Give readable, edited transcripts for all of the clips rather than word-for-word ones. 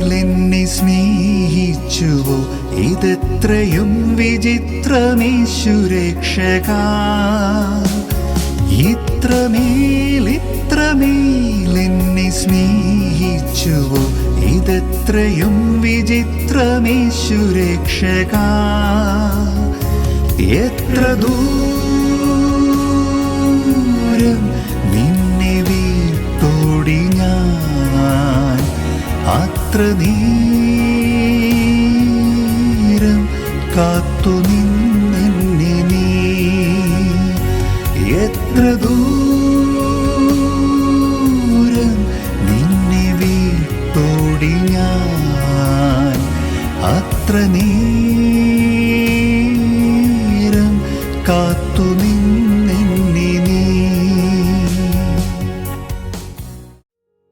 എന്നെ സ്നേഹിച്ചുവോ, ഇതെത്രയും വിചിത്രമേശുരക്ഷക. ഇത്രമേൽ എന്നെ സ്നേഹിച്ചുവോ, ഇതെത്രയും വിചിത്രമേശുരക്ഷക. എത്ര ദൂരം നിന്നെ വിട്ടോടി ഞാൻ, അത്ര നേരം കാത്തു നിന്നെ നീ. എത്ര ദൂരം നിന്നെ വിട്ടോടി ഞാൻ, അത്ര നേരം കാത്തു നിന്നെ നീ.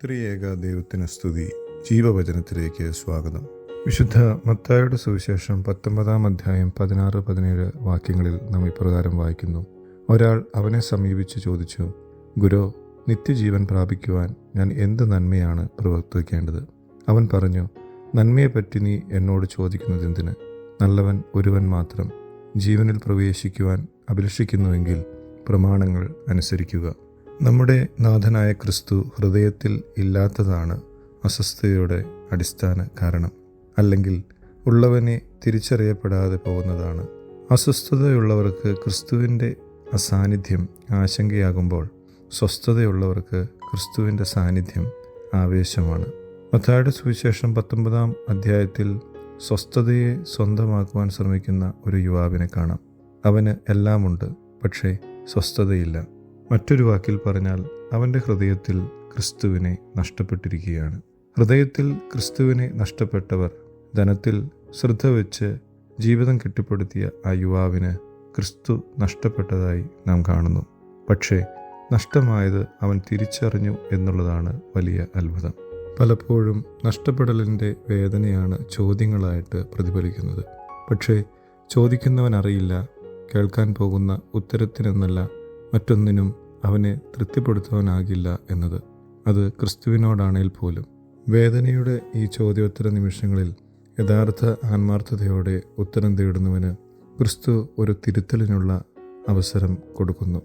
ത്രിയേക ദൈവത്തിന് സ്തുതി. ജീവവചനത്തിലേക്ക് സ്വാഗതം. വിശുദ്ധ മത്തായിയുടെ സുവിശേഷം 19-ാം അധ്യായം 16-17 വാക്യങ്ങളിൽ നാം ഇപ്രകാരം വായിക്കുന്നു. ഒരാൾ അവനെ സമീപിച്ച് ചോദിച്ചു, ഗുരോ, നിത്യജീവൻ പ്രാപിക്കുവാൻ ഞാൻ എന്ത് നന്മയാണ് പ്രവർത്തിക്കേണ്ടത്? അവൻ പറഞ്ഞു, നന്മയെപ്പറ്റി നീ എന്നോട് ചോദിക്കുന്നതെന്തിന്? നല്ലവൻ ഒരുവൻ മാത്രം. ജീവനിൽ പ്രവേശിക്കുവാൻ അഭിലഷിക്കുന്നുവെങ്കിൽ പ്രമാണങ്ങൾ അനുസരിക്കുക. നമ്മുടെ നാഥനായ ക്രിസ്തു ഹൃദയത്തിൽ ഇല്ലാത്തതാണ് അസ്വസ്ഥതയുടെ അടിസ്ഥാന കാരണം, അല്ലെങ്കിൽ ഉള്ളവനെ തിരിച്ചറിയപ്പെടാതെ പോകുന്നതാണ്. അസ്വസ്ഥതയുള്ളവർക്ക് ക്രിസ്തുവിൻ്റെ അസാന്നിധ്യം ആശങ്കയാകുമ്പോൾ, സ്വസ്ഥതയുള്ളവർക്ക് ക്രിസ്തുവിൻ്റെ സാന്നിധ്യം ആവേശമാണ്. മത്തായിയുടെ സുവിശേഷം 19-ാം അധ്യായത്തിൽ സ്വസ്ഥതയെ സ്വന്തമാക്കുവാൻ ശ്രമിക്കുന്ന ഒരു യുവാവിനെ കാണാം. അവന് എല്ലാമുണ്ട്, പക്ഷേ സ്വസ്ഥതയില്ല. മറ്റൊരു വാക്കിൽ പറഞ്ഞാൽ, അവൻ്റെ ഹൃദയത്തിൽ ക്രിസ്തുവിനെ നഷ്ടപ്പെട്ടിരിക്കുകയാണ്. ഹൃദയത്തിൽ ക്രിസ്തുവിനെ നഷ്ടപ്പെട്ടവർ ധനത്തിൽ ശ്രദ്ധ വെച്ച് ജീവിതം കെട്ടിപ്പടുത്തിയ ആ യുവാവിന് ക്രിസ്തു നഷ്ടപ്പെട്ടതായി നാം കാണുന്നു. പക്ഷേ നഷ്ടമായത് അവൻ തിരിച്ചറിഞ്ഞു എന്നുള്ളതാണ് വലിയ അത്ഭുതം. പലപ്പോഴും നഷ്ടപ്പെടലിൻ്റെ വേദനയാണ് ചോദ്യങ്ങളായിട്ട് പ്രതിഫലിക്കുന്നത്. പക്ഷേ ചോദിക്കുന്നവൻ അറിയില്ല, കേൾക്കാൻ പോകുന്ന ഉത്തരത്തിനെന്നല്ല മറ്റൊന്നിനും അവനെ തൃപ്തിപ്പെടുത്തുവാനാകില്ല എന്നത്. അത് ക്രിസ്തുവിനോടാണേൽ പോലും. വേദനയുടെ ഈ ചോദ്യോത്തര നിമിഷങ്ങളിൽ യഥാർത്ഥ ആത്മാർത്ഥതയോടെ ഉത്തരം തേടുന്നവന് ക്രിസ്തു ഒരു തിരുത്തലിനുള്ള അവസരം കൊടുക്കുന്നു.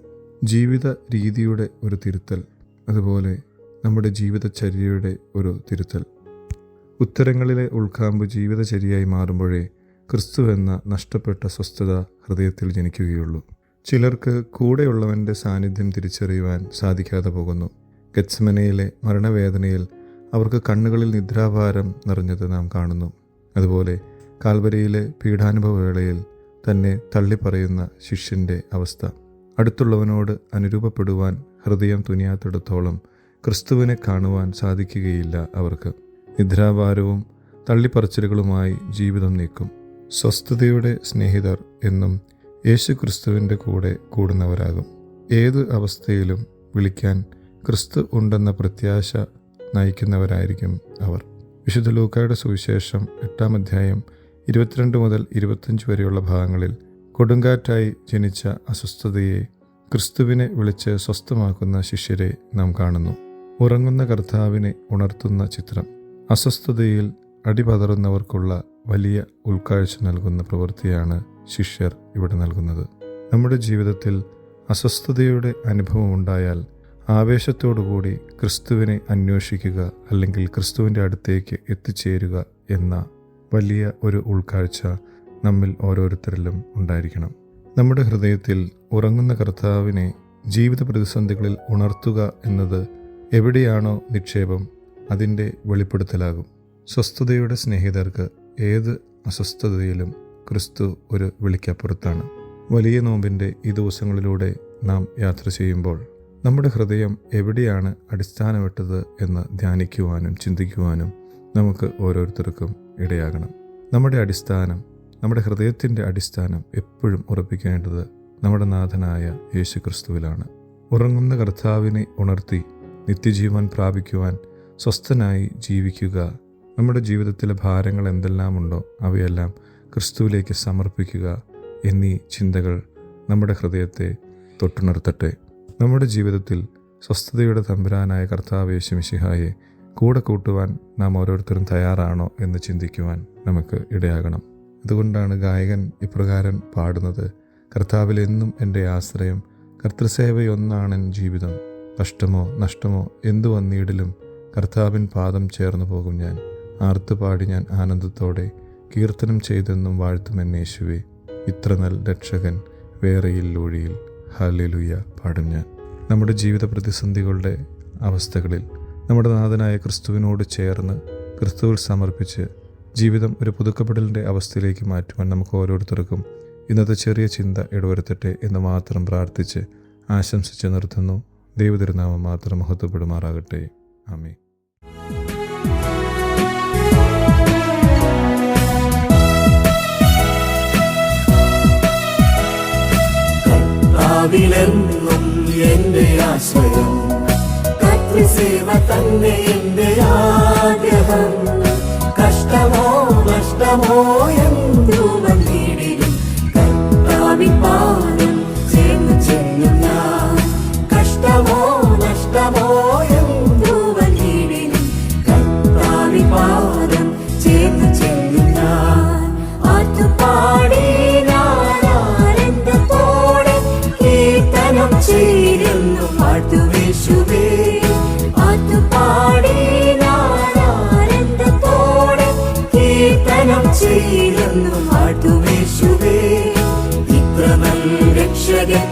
ജീവിത രീതിയുടെ ഒരു തിരുത്തൽ, അതുപോലെ നമ്മുടെ ജീവിതചര്യയുടെ ഒരു തിരുത്തൽ. ഉത്തരങ്ങളിലെ ഉൾക്കാമ്പ് ജീവിതചര്യയായി മാറുമ്പോഴേ ക്രിസ്തു എന്ന നഷ്ടപ്പെട്ട സ്വസ്ഥത ഹൃദയത്തിൽ ജനിക്കുകയുള്ളൂ. ചിലർക്ക് കൂടെയുള്ളവൻ്റെ സാന്നിധ്യം തിരിച്ചറിയുവാൻ സാധിക്കാതെ പോകുന്നു. ഗെത്സമനയിലെ മരണവേദനയിൽ അവർക്ക് കണ്ണുകളിൽ നിദ്രാഭാരം നിറഞ്ഞത് നാം കാണുന്നു. അതുപോലെ കാൽവരിയിലെ പീഡാനുഭവവേളയിൽ തന്നെ തള്ളിപ്പറയുന്ന ശിഷ്യൻ്റെ അവസ്ഥ. അടുത്തുള്ളവനോട് അനുരൂപപ്പെടുവാൻ ഹൃദയം തുനിയാത്തിടത്തോളം ക്രിസ്തുവിനെ കാണുവാൻ സാധിക്കുകയില്ല അവർക്ക്. നിദ്രാഭാരവും തള്ളിപ്പറച്ചിലുകളുമായി ജീവിതം നീക്കും. സ്വസ്ഥതയുടെ സ്നേഹിതർ എന്നും യേശു ക്രിസ്തുവിൻ്റെ കൂടെ കൂടുന്നവരാകും. ഏത് അവസ്ഥയിലും വിളിക്കാൻ ക്രിസ്തു ഉണ്ടെന്ന പ്രത്യാശ നയിക്കുന്നവരായിരിക്കും അവർ. വിശുദ്ധ ലൂക്കായുടെ സുവിശേഷം 8-ാം അധ്യായം 22 മുതൽ 25 വരെയുള്ള ഭാഗങ്ങളിൽ കൊടുങ്കാറ്റായി ജനിച്ച അസ്വസ്ഥതയെ ക്രിസ്തുവിനെ വിളിച്ച് സ്വസ്ഥമാക്കുന്ന ശിഷ്യരെ നാം കാണുന്നു. ഉറങ്ങുന്ന കർത്താവിനെ ഉണർത്തുന്ന ചിത്രം. അസ്വസ്ഥതയിൽ അടിപതറുന്നവർക്കുള്ള വലിയ ഉൾക്കാഴ്ച നൽകുന്ന പ്രവൃത്തിയാണ് ശിഷ്യർ ഇവിടെ നൽകുന്നത്. നമ്മുടെ ജീവിതത്തിൽ അസ്വസ്ഥതയുടെ അനുഭവം ഉണ്ടായാൽ ആവേശത്തോടുകൂടി ക്രിസ്തുവിനെ അന്വേഷിക്കുക, അല്ലെങ്കിൽ ക്രിസ്തുവിൻ്റെ അടുത്തേക്ക് എത്തിച്ചേരുക എന്ന വലിയ ഒരു ഉൾക്കാഴ്ച നമ്മിൽ ഓരോരുത്തരിലും ഉണ്ടായിരിക്കണം. നമ്മുടെ ഹൃദയത്തിൽ ഉറങ്ങുന്ന കർത്താവിനെ ജീവിത പ്രതിസന്ധികളിൽ ഉണർത്തുക എന്നത് എവിടെയാണോ നിക്ഷേപം, അതിൻ്റെ വെളിപ്പെടുത്തലാകും. സ്വസ്ഥതയുടെ സ്നേഹിതർക്ക് ഏത് അസ്വസ്ഥതയിലും ക്രിസ്തു ഒരു വിളിക്കപ്പുറത്താണ്. വലിയ നോമ്പിൻ്റെ ഈ ദിവസങ്ങളിലൂടെ നാം യാത്ര ചെയ്യുമ്പോൾ നമ്മുടെ ഹൃദയം എവിടെയാണ് അടിസ്ഥാനമിട്ടത് എന്ന് ധ്യാനിക്കുവാനും ചിന്തിക്കുവാനും നമുക്ക് ഓരോരുത്തർക്കും ഇടയാകണം. നമ്മുടെ അടിസ്ഥാനം, നമ്മുടെ ഹൃദയത്തിൻ്റെ അടിസ്ഥാനം എപ്പോഴും ഉറപ്പിക്കേണ്ടത് നമ്മുടെ നാഥനായ യേശു ക്രിസ്തുവിലാണ്. ഉറങ്ങുന്ന കർത്താവിനെ ഉണർത്തി നിത്യജീവൻ പ്രാപിക്കുവാൻ സ്വസ്ഥനായി ജീവിക്കുക. നമ്മുടെ ജീവിതത്തിലെ ഭാരങ്ങൾ എന്തെല്ലാമുണ്ടോ അവയെല്ലാം ക്രിസ്തുവിലേക്ക് സമർപ്പിക്കുക എന്നീ ചിന്തകൾ നമ്മുടെ ഹൃദയത്തെ തൊട്ടുണർത്തട്ടെ. നമ്മുടെ ജീവിതത്തിൽ സ്വസ്ഥതയുടെ തമ്പുരാനായ കർത്താവ് യേശു മിശിഹായെ കൂടെ കൂട്ടുവാൻ നാം ഓരോരുത്തരും തയ്യാറാണോ എന്ന് ചിന്തിക്കുവാൻ നമുക്ക് ഇടയാകണം. അതുകൊണ്ടാണ് ഗായകൻ ഇപ്രകാരം പാടുന്നത്: കർത്താവിൽ എന്നും എൻ്റെ ആശ്രയം, കർത്തൃസേവയൊന്നാണെൻ ജീവിതം. കഷ്ടമോ നഷ്ടമോ എന്തു വന്നിടിലും കർത്താവിൻ പാദം ചേർന്നു പോകും ഞാൻ. ആർത്തുപാടി ഞാൻ ആനന്ദത്തോടെ കീർത്തനം ചെയ്തെന്നും വാഴ്ത്തുമെന്നേശുവേ. ഇത്ര നൽ രക്ഷകൻ വേറെയില്ലൊഴിയിൽ, ഹല്ലേലൂയ പാടും ഞാൻ. നമ്മുടെ ജീവിത പ്രതിസന്ധികളുടെ അവസ്ഥകളിൽ നമ്മുടെ നാഥനായ ക്രിസ്തുവിനോട് ചേർന്ന് ക്രിസ്തുവിൽ സമർപ്പിച്ച് ജീവിതം ഒരു പുതുക്കപ്പെടലിൻ്റെ അവസ്ഥയിലേക്ക് മാറ്റുവാൻ നമുക്ക് ഓരോരുത്തർക്കും ഇന്നത്തെ ചെറിയ ചിന്ത ഇടവരുത്തട്ടെ എന്ന് മാത്രം പ്രാർത്ഥിച്ച് ആശംസിച്ച് നിർത്തുന്നു. ദൈവതിരുനാമം മാത്രം മഹത്വപ്പെടുമാറാകട്ടെ. ആമേൻ. കർത്താവിലെന്നും എൻ്റെ ആശ്രയം, കർത്തൃസേവ തന്നെ എൻ്റെ ആഗ്രഹം. കഷ്ടമോ നഷ്ടമോ എന്തു വന്നിടിലും കർത്താവിൻ പാദം ചേർന്ന് ചെല്ലും ഞാൻ. കഷ്ടമോ നഷ്ടമോ എന്തു വന്നിടിലും കർത്താവിൻ പാദം ചേർന്ന് ചെല്ലും ഞാൻ. ആറ്റുപാടി ഞാൻ ആനന്ദത്തോടെ കീർത്തനം ചെയ്യുന്നു പാട്ടുവേശുവേ. ആറ്റുപാടി ഞാൻ ആനന്ദത്തോടെ കീർത്തനം ചെയ്യുന്നു പാട്ടുവേശുവേ. ഇത്ര നല്ല രക്ഷകൻ